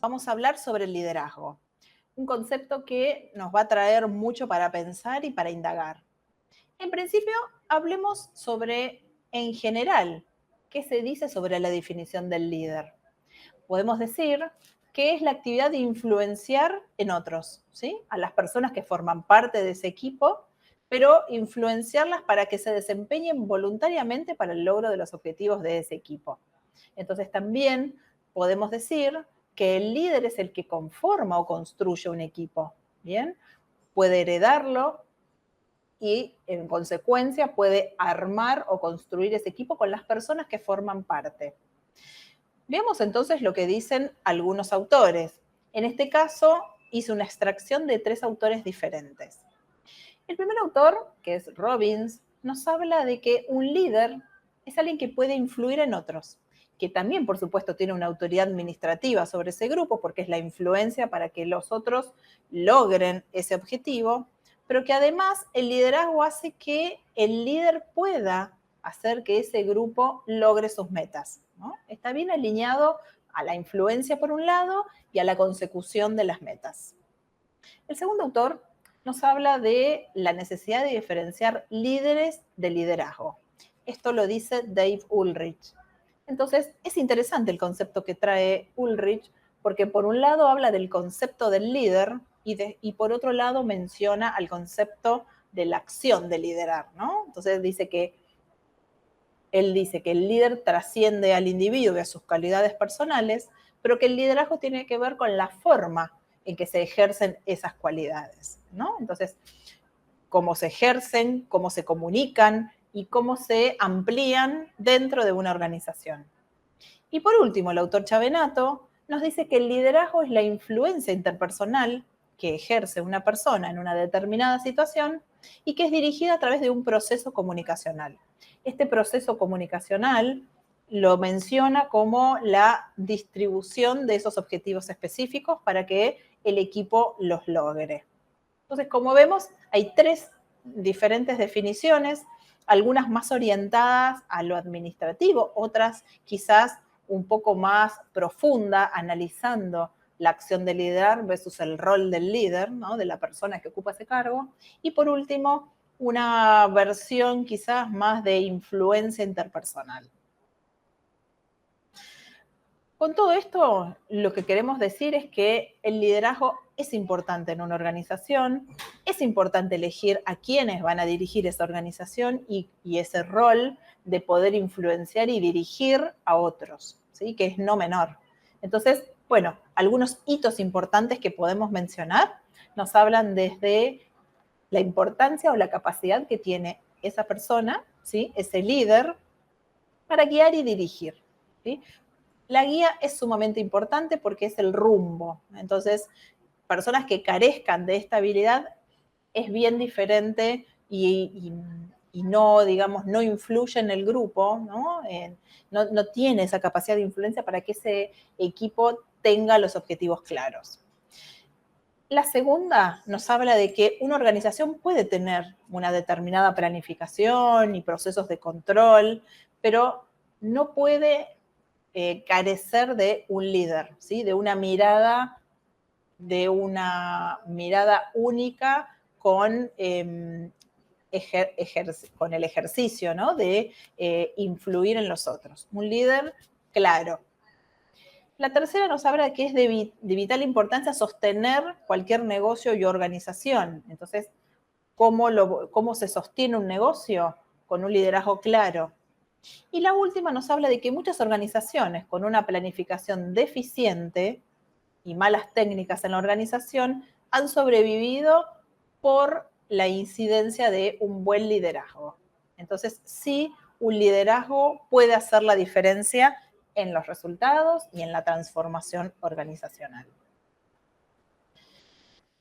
vamos a hablar sobre el liderazgo, un concepto que nos va a traer mucho para pensar y para indagar. En principio, hablemos sobre, en general, qué se dice sobre la definición del líder. Podemos decir que es la actividad de influenciar en otros, ¿sí? A las personas que forman parte de ese equipo, pero influenciarlas para que se desempeñen voluntariamente para el logro de los objetivos de ese equipo. Entonces también podemos decir que el líder es el que conforma o construye un equipo, ¿bien? Puede heredarlo y en consecuencia puede armar o construir ese equipo con las personas que forman parte. Veamos entonces lo que dicen algunos autores. En este caso hice una extracción de 3 autores diferentes. El primer autor, que es Robbins, nos habla de que un líder es alguien que puede influir en otros, que también, por supuesto, tiene una autoridad administrativa sobre ese grupo, porque es la influencia para que los otros logren ese objetivo, pero que además el liderazgo hace que el líder pueda hacer que ese grupo logre sus metas, ¿no? Está bien alineado a la influencia por un lado y a la consecución de las metas. El segundo autor nos habla de la necesidad de diferenciar líderes de liderazgo. Esto lo dice Dave Ulrich. Entonces, es interesante el concepto que trae Ulrich, porque por un lado habla del concepto del líder y por otro lado menciona al concepto de la acción de liderar, ¿no? Entonces él dice que el líder trasciende al individuo y a sus calidades personales, pero que el liderazgo tiene que ver con la forma en que se ejercen esas cualidades, ¿no? Entonces, cómo se ejercen, cómo se comunican y cómo se amplían dentro de una organización. Y por último, el autor Chavenato nos dice que el liderazgo es la influencia interpersonal que ejerce una persona en una determinada situación y que es dirigida a través de un proceso comunicacional. Este proceso comunicacional lo menciona como la distribución de esos objetivos específicos para que el equipo los logre. Entonces, como vemos, hay 3 diferentes definiciones, algunas más orientadas a lo administrativo, otras quizás un poco más profunda, analizando la acción de liderar versus el rol del líder, ¿no? De la persona que ocupa ese cargo. Y por último, una versión quizás más de influencia interpersonal. Con todo esto, lo que queremos decir es que el liderazgo es importante en una organización, es importante elegir a quienes van a dirigir esa organización y ese rol de poder influenciar y dirigir a otros, ¿sí? Que es no menor. Entonces, bueno, algunos hitos importantes que podemos mencionar nos hablan desde la importancia o la capacidad que tiene esa persona, ¿sí? Ese líder, para guiar y dirigir, ¿sí? La guía es sumamente importante porque es el rumbo. Entonces, personas que carezcan de esta habilidad es bien diferente y no, digamos, no influye en el grupo, ¿no? No tiene esa capacidad de influencia para que ese equipo tenga los objetivos claros. La segunda nos habla de que una organización puede tener una determinada planificación y procesos de control, pero no puede carecer de un líder, ¿sí? De una mirada única con, con el ejercicio, ¿no? De influir en los otros. Un líder claro. La tercera nos habla de que es de vital importancia sostener cualquier negocio y organización. Entonces, ¿cómo se sostiene un negocio? Con un liderazgo claro. Y la última nos habla de que muchas organizaciones con una planificación deficiente y malas técnicas en la organización han sobrevivido por la incidencia de un buen liderazgo. Entonces, sí, un liderazgo puede hacer la diferencia en los resultados y en la transformación organizacional.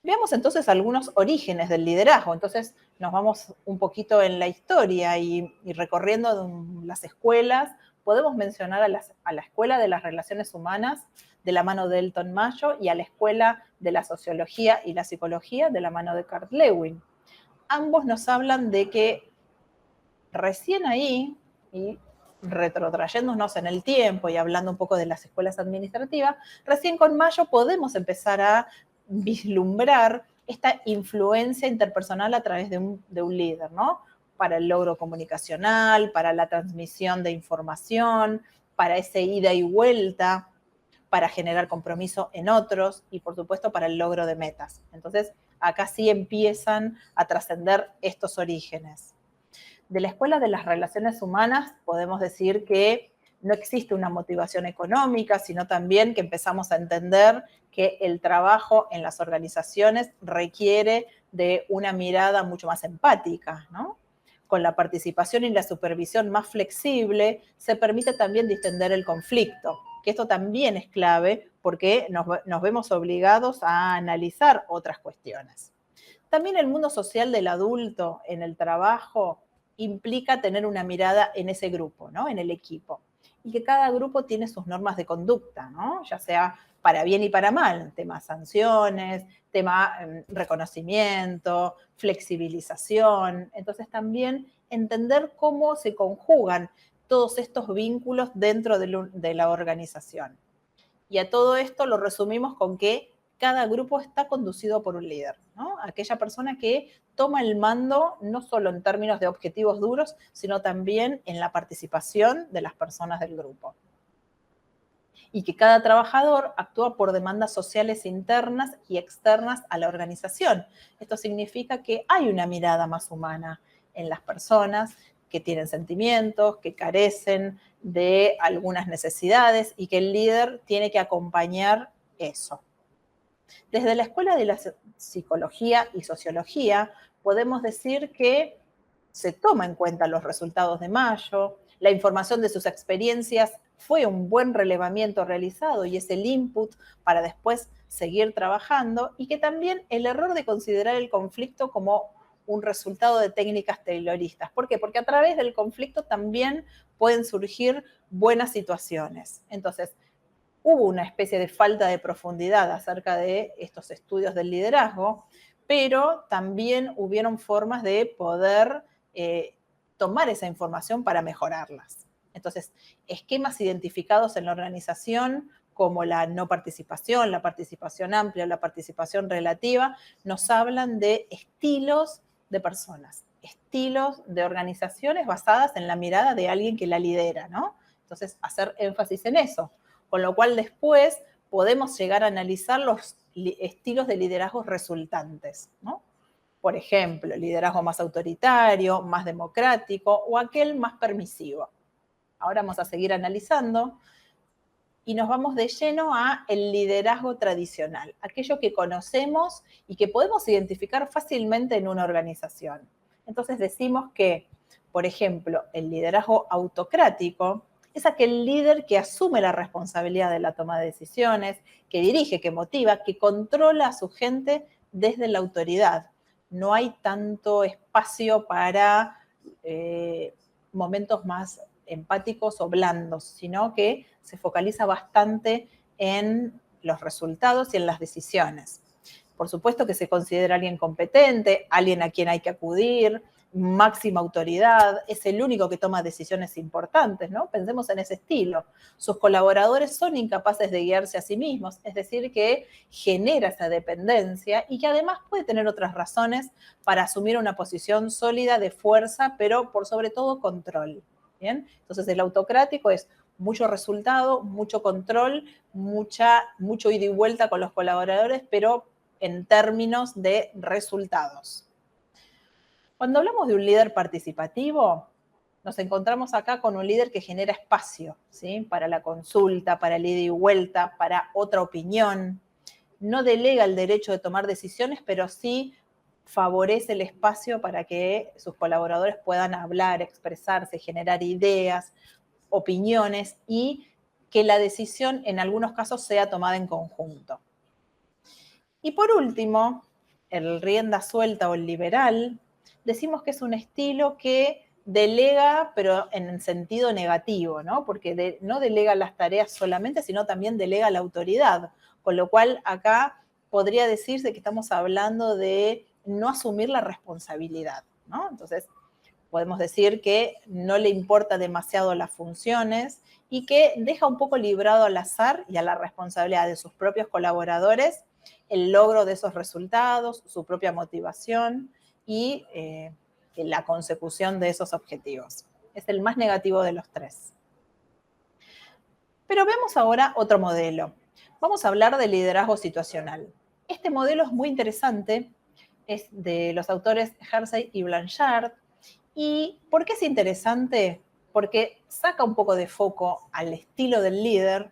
Veamos entonces algunos orígenes del liderazgo. Entonces nos vamos un poquito en la historia y recorriendo las escuelas. Podemos mencionar a la Escuela de las Relaciones Humanas de la mano de Elton Mayo y a la Escuela de la Sociología y la Psicología de la mano de Kurt Lewin. Ambos nos hablan de que recién ahí, y retrotrayéndonos en el tiempo y hablando un poco de las escuelas administrativas, recién con Mayo podemos empezar a vislumbrar esta influencia interpersonal a través de un líder, ¿no? Para el logro comunicacional, para la transmisión de información, para ese ida y vuelta, para generar compromiso en otros y, por supuesto, para el logro de metas. Entonces, acá sí empiezan a trascender estos orígenes. De la escuela de las relaciones humanas podemos decir que no existe una motivación económica, sino también que empezamos a entender que el trabajo en las organizaciones requiere de una mirada mucho más empática, ¿no? Con la participación y la supervisión más flexible, se permite también distender el conflicto, que esto también es clave porque nos vemos obligados a analizar otras cuestiones. También el mundo social del adulto en el trabajo implica tener una mirada en ese grupo, ¿no? En el equipo. Y que cada grupo tiene sus normas de conducta, ¿no? Ya sea para bien y para mal, tema sanciones, tema reconocimiento, flexibilización. Entonces también entender cómo se conjugan todos estos vínculos dentro de la organización. Y a todo esto lo resumimos con que cada grupo está conducido por un líder, ¿no? Aquella persona que toma el mando no solo en términos de objetivos duros, sino también en la participación de las personas del grupo. Y que cada trabajador actúa por demandas sociales internas y externas a la organización. Esto significa que hay una mirada más humana en las personas que tienen sentimientos, que carecen de algunas necesidades y que el líder tiene que acompañar eso. Desde la Escuela de la Psicología y Sociología podemos decir que se toma en cuenta los resultados de Mayo, la información de sus experiencias fue un buen relevamiento realizado y es el input para después seguir trabajando, y que también el error de considerar el conflicto como un resultado de técnicas tayloristas. ¿Por qué? Porque a través del conflicto también pueden surgir buenas situaciones. Entonces, hubo una especie de falta de profundidad acerca de estos estudios del liderazgo, pero también hubieron formas de poder tomar esa información para mejorarlas. Entonces, esquemas identificados en la organización como la no participación, la participación amplia, la participación relativa, nos hablan de estilos de personas, estilos de organizaciones basadas en la mirada de alguien que la lidera, ¿no? Entonces, hacer énfasis en eso. Con lo cual después podemos llegar a analizar los estilos de liderazgo resultantes, ¿no? Por ejemplo, liderazgo más autoritario, más democrático o aquel más permisivo. Ahora vamos a seguir analizando y nos vamos de lleno a el liderazgo tradicional, aquello que conocemos y que podemos identificar fácilmente en una organización. Entonces decimos que, por ejemplo, el liderazgo autocrático es aquel líder que asume la responsabilidad de la toma de decisiones, que dirige, que motiva, que controla a su gente desde la autoridad. No hay tanto espacio para momentos más empáticos o blandos, sino que se focaliza bastante en los resultados y en las decisiones. Por supuesto que se considera alguien competente, alguien a quien hay que acudir, máxima autoridad, es el único que toma decisiones importantes, ¿no? Pensemos en ese estilo. Sus colaboradores son incapaces de guiarse a sí mismos, es decir, que genera esa dependencia y que además puede tener otras razones para asumir una posición sólida de fuerza, pero por sobre todo control. ¿Bien? Entonces el autocrático es mucho resultado, mucho control, mucho ida y vuelta con los colaboradores, pero en términos de resultados. Cuando hablamos de un líder participativo, nos encontramos acá con un líder que genera espacio, ¿sí? Para la consulta, para el ida y vuelta, para otra opinión. No delega el derecho de tomar decisiones, pero sí favorece el espacio para que sus colaboradores puedan hablar, expresarse, generar ideas, opiniones y que la decisión en algunos casos sea tomada en conjunto. Y por último, el rienda suelta o el liberal, decimos que es un estilo que delega, pero en el sentido negativo, ¿no? Porque no delega las tareas solamente, sino también delega la autoridad. Con lo cual, acá podría decirse que estamos hablando de no asumir la responsabilidad, ¿no? Entonces, Podemos decir que no le importa demasiado las funciones y que deja un poco librado al azar y a la responsabilidad de sus propios colaboradores el logro de esos resultados, su propia motivación y la consecución de esos objetivos. Es el más negativo de los tres. Pero vemos ahora otro modelo. Vamos a hablar de liderazgo situacional. Este modelo es muy interesante, es de los autores Hersey y Blanchard. ¿Y por qué es interesante? Porque saca un poco de foco al estilo del líder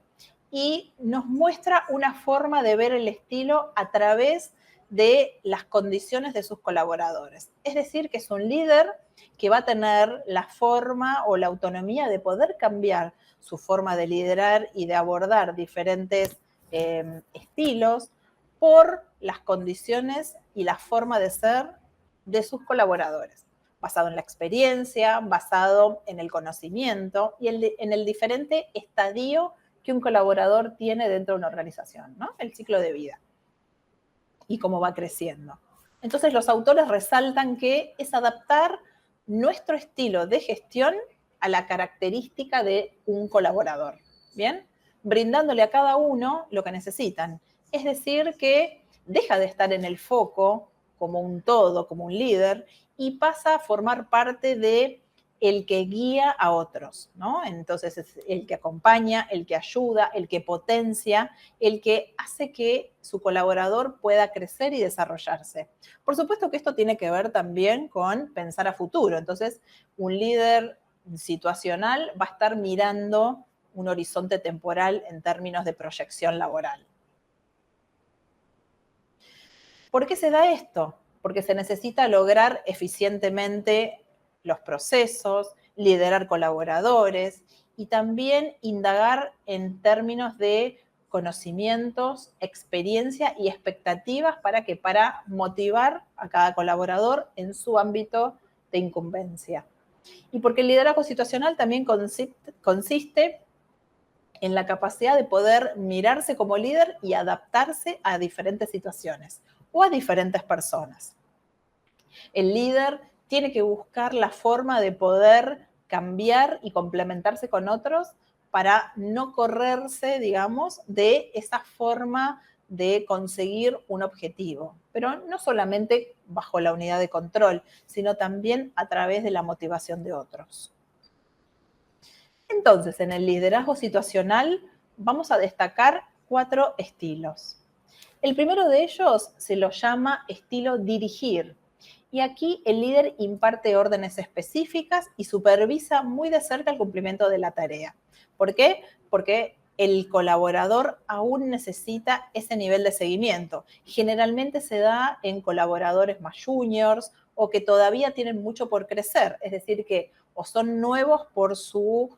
y nos muestra una forma de ver el estilo a través de las condiciones de sus colaboradores. Es decir, que es un líder que va a tener la forma o la autonomía de poder cambiar su forma de liderar y de abordar diferentes estilos por las condiciones y la forma de ser de sus colaboradores, basado en la experiencia, basado en el conocimiento y en el diferente estadio que un colaborador tiene dentro de una organización, ¿no? El ciclo de vida y cómo va creciendo. Entonces los autores resaltan que es adaptar nuestro estilo de gestión a la característica de un colaborador, ¿bien? Brindándole a cada uno lo que necesitan. Es decir, que deja de estar en el foco como un todo, como un líder, y pasa a formar parte de el que guía a otros, ¿no? Entonces es el que acompaña, el que ayuda, el que potencia, el que hace que su colaborador pueda crecer y desarrollarse. Por supuesto que esto tiene que ver también con pensar a futuro. Entonces, un líder situacional va a estar mirando un horizonte temporal en términos de proyección laboral. ¿Por qué se da esto? Porque se necesita lograr eficientemente los procesos, liderar colaboradores y también indagar en términos de conocimientos, experiencia y expectativas para motivar a cada colaborador en su ámbito de incumbencia. Y porque el liderazgo situacional también consiste en la capacidad de poder mirarse como líder y adaptarse a diferentes situaciones o a diferentes personas. El líder tiene que buscar la forma de poder cambiar y complementarse con otros para no correrse, digamos, de esa forma de conseguir un objetivo, pero no solamente bajo la unidad de control, sino también a través de la motivación de otros. Entonces, en el liderazgo situacional vamos a destacar 4 estilos. El primero de ellos se lo llama estilo dirigir. Y aquí el líder imparte órdenes específicas y supervisa muy de cerca el cumplimiento de la tarea. ¿Por qué? Porque el colaborador aún necesita ese nivel de seguimiento. Generalmente se da en colaboradores más juniors o que todavía tienen mucho por crecer, es decir, que o son nuevos por su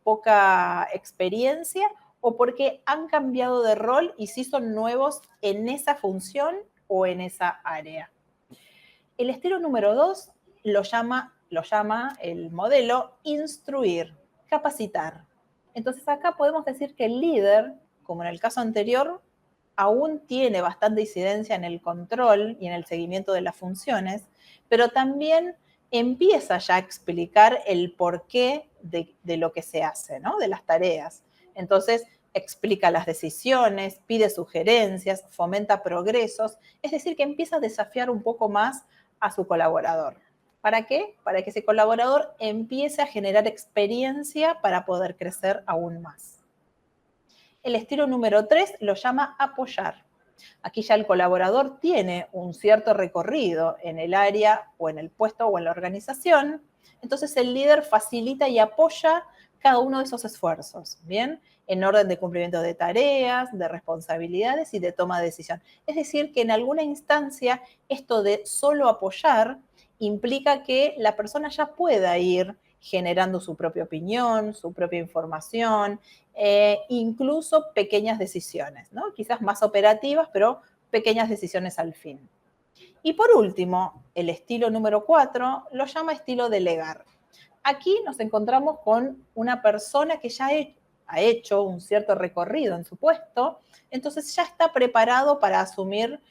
poca experiencia o porque han cambiado de rol y sí son nuevos en esa función o en esa área. El estilo número 2 lo llama el modelo instruir, capacitar. Entonces acá podemos decir que el líder, como en el caso anterior, aún tiene bastante incidencia en el control y en el seguimiento de las funciones, pero también empieza ya a explicar el porqué de lo que se hace, ¿no? De las tareas. Entonces, explica las decisiones, pide sugerencias, fomenta progresos, es decir, que empieza a desafiar un poco más a su colaborador. ¿Para qué? Para que ese colaborador empiece a generar experiencia para poder crecer aún más. El estilo número 3 lo llama apoyar. Aquí ya el colaborador tiene un cierto recorrido en el área o en el puesto o en la organización, entonces el líder facilita y apoya cada uno de esos esfuerzos, ¿bien? En orden de cumplimiento de tareas, de responsabilidades y de toma de decisión. Es decir, que en alguna instancia esto de solo apoyar implica que la persona ya pueda ir generando su propia opinión, su propia información, incluso pequeñas decisiones, ¿no? Quizás más operativas, pero pequeñas decisiones al fin. Y por último, el estilo número 4 lo llama estilo delegar. Aquí nos encontramos con una persona que ya ha hecho un cierto recorrido en su puesto, entonces ya está preparado para asumir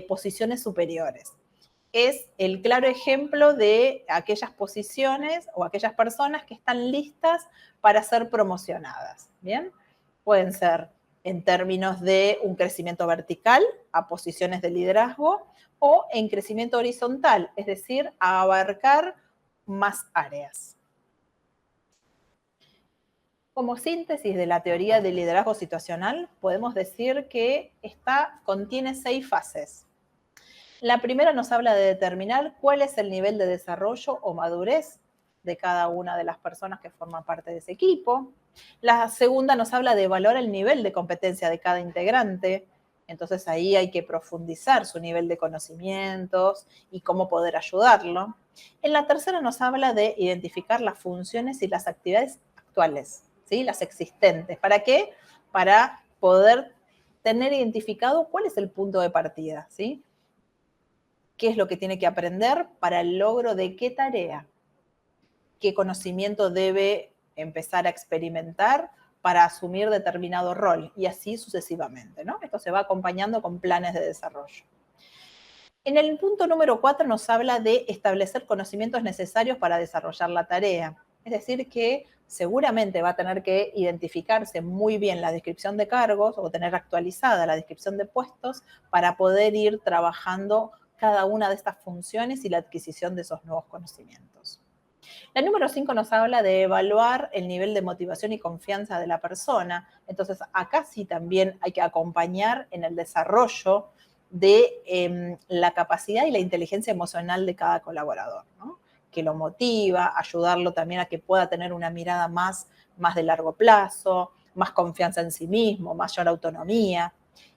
posiciones superiores. es el claro ejemplo de aquellas posiciones o aquellas personas que están listas para ser promocionadas, ¿bien? Pueden ser en términos de un crecimiento vertical a posiciones de liderazgo o en crecimiento horizontal, es decir, a abarcar más áreas. Como síntesis de la teoría del liderazgo situacional, podemos decir que contiene 6 fases. La primera nos habla de determinar cuál es el nivel de desarrollo o madurez de cada una de las personas que forman parte de ese equipo. La segunda nos habla de evaluar el nivel de competencia de cada integrante. Entonces ahí hay que profundizar su nivel de conocimientos y cómo poder ayudarlo. En la tercera nos habla de identificar las funciones y las actividades actuales, ¿sí? Las existentes. ¿Para qué? Para poder tener identificado cuál es el punto de partida, ¿sí? ¿Qué es lo que tiene que aprender para el logro de qué tarea? ¿Qué conocimiento debe empezar a experimentar para asumir determinado rol? Y así sucesivamente, ¿no? Esto se va acompañando con planes de desarrollo. En el punto número 4 nos habla de establecer conocimientos necesarios para desarrollar la tarea. Es decir, que seguramente va a tener que identificarse muy bien la descripción de cargos o tener actualizada la descripción de puestos para poder ir trabajando cada una de estas funciones y la adquisición de esos nuevos conocimientos. La número 5 nos habla de evaluar el nivel de motivación y confianza de la persona. Entonces, acá sí también hay que acompañar en el desarrollo de la capacidad y la inteligencia emocional de cada colaborador, ¿no? Que lo motiva, ayudarlo también a que pueda tener una mirada más de largo plazo, más confianza en sí mismo, mayor autonomía.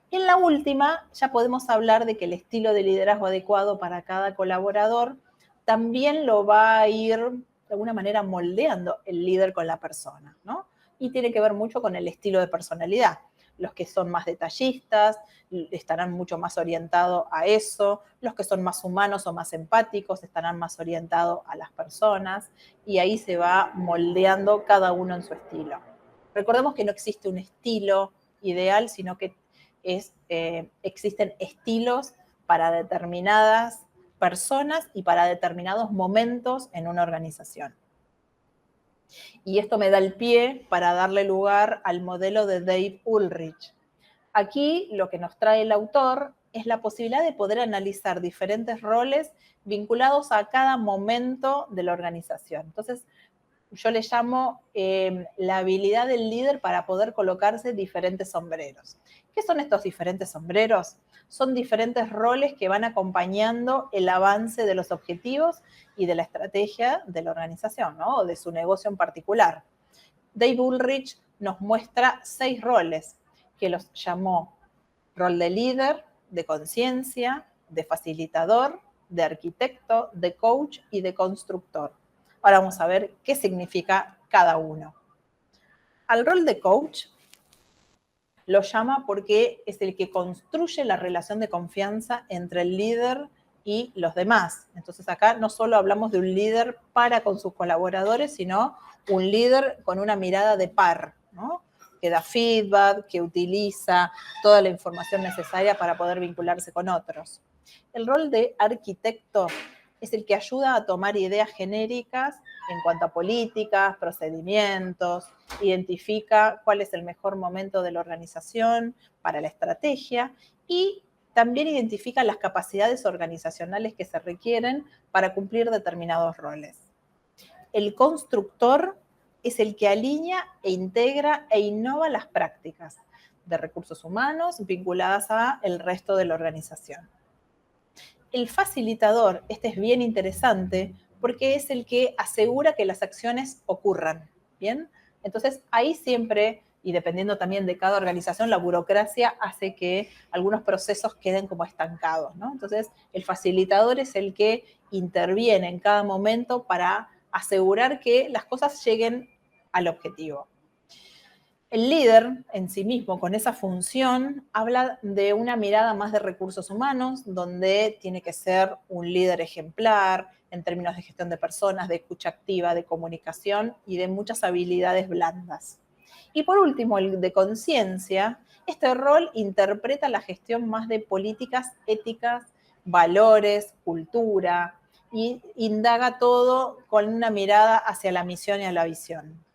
Y en la última, ya podemos hablar de que el estilo de liderazgo adecuado para cada colaborador también lo va a ir de alguna manera moldeando el líder con la persona, ¿no? Y tiene que ver mucho con el estilo de personalidad. Los que son más detallistas estarán mucho más orientados a eso, los que son más humanos o más empáticos estarán más orientados a las personas y ahí se va moldeando cada uno en su estilo. Recordemos que no existe un estilo ideal, sino que existen estilos para determinadas personas y para determinados momentos en una organización. Y esto me da el pie para darle lugar al modelo de Dave Ulrich. Aquí lo que nos trae el autor es la posibilidad de poder analizar diferentes roles vinculados a cada momento de la organización. Entonces, yo le llamo la habilidad del líder para poder colocarse diferentes sombreros. ¿Qué son estos diferentes sombreros? Son diferentes roles que van acompañando el avance de los objetivos y de la estrategia de la organización, ¿no? O de su negocio en particular. Dave Ulrich nos muestra 6 roles que los llamó rol de líder, de conciencia, de facilitador, de arquitecto, de coach y de constructor. Ahora vamos a ver qué significa cada uno. Al rol de coach lo llama porque es el que construye la relación de confianza entre el líder y los demás. Entonces acá no solo hablamos de un líder para con sus colaboradores, sino un líder con una mirada de par, ¿no? Que da feedback, que utiliza toda la información necesaria para poder vincularse con otros. El rol de arquitecto es el que ayuda a tomar ideas genéricas en cuanto a políticas, procedimientos, identifica cuál es el mejor momento de la organización para la estrategia y también identifica las capacidades organizacionales que se requieren para cumplir determinados roles. El constructor es el que alinea e integra e innova las prácticas de recursos humanos vinculadas al resto de la organización. El facilitador, este es bien interesante porque es el que asegura que las acciones ocurran, ¿bien? Entonces, ahí siempre, y dependiendo también de cada organización, la burocracia hace que algunos procesos queden como estancados, ¿no? Entonces, el facilitador es el que interviene en cada momento para asegurar que las cosas lleguen al objetivo. El líder en sí mismo, con esa función, habla de una mirada más de recursos humanos, donde tiene que ser un líder ejemplar en términos de gestión de personas, de escucha activa, de comunicación y de muchas habilidades blandas. Y por último, el de conciencia, este rol interpreta la gestión más de políticas éticas valores, cultura, y indaga todo con una mirada hacia la misión y a la visión.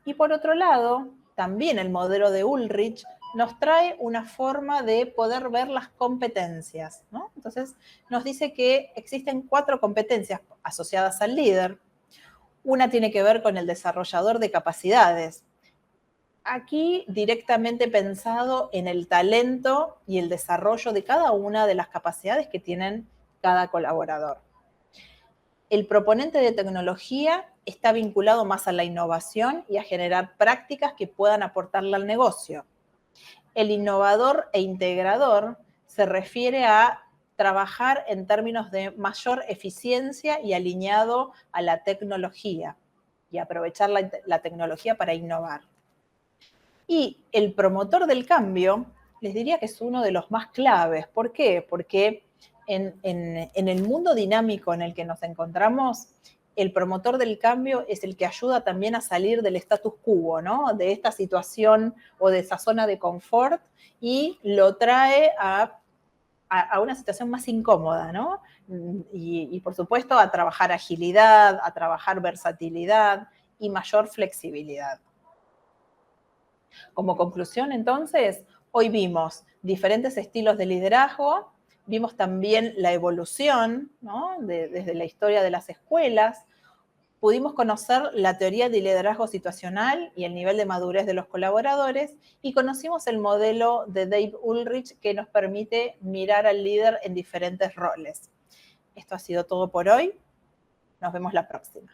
Y por otro lado, también el modelo de Ulrich nos trae una forma de poder ver las competencias, ¿no? Entonces, nos dice que existen 4 competencias asociadas al líder. Una tiene que ver con el desarrollador de capacidades. Aquí directamente pensado en el talento y el desarrollo de cada una de las capacidades que tienen cada colaborador. El proponente de tecnología está vinculado más a la innovación y a generar prácticas que puedan aportarle al negocio. El innovador e integrador se refiere a trabajar en términos de mayor eficiencia y alineado a la tecnología y aprovechar la tecnología para innovar. Y el promotor del cambio, les diría que es uno de los más claves. ¿Por qué? Porque en el mundo dinámico en el que nos encontramos, el promotor del cambio es el que ayuda también a salir del status quo, ¿no? De esta situación o de esa zona de confort y lo trae a una situación más incómoda, ¿no? Y por supuesto a trabajar agilidad, a trabajar versatilidad y mayor flexibilidad. Como conclusión, entonces, hoy vimos diferentes estilos de liderazgo, vimos también la evolución, ¿no? Desde la historia de las escuelas, pudimos conocer la teoría de liderazgo situacional y el nivel de madurez de los colaboradores y conocimos el modelo de Dave Ulrich que nos permite mirar al líder en diferentes roles. Esto ha sido todo por hoy. Nos vemos la próxima.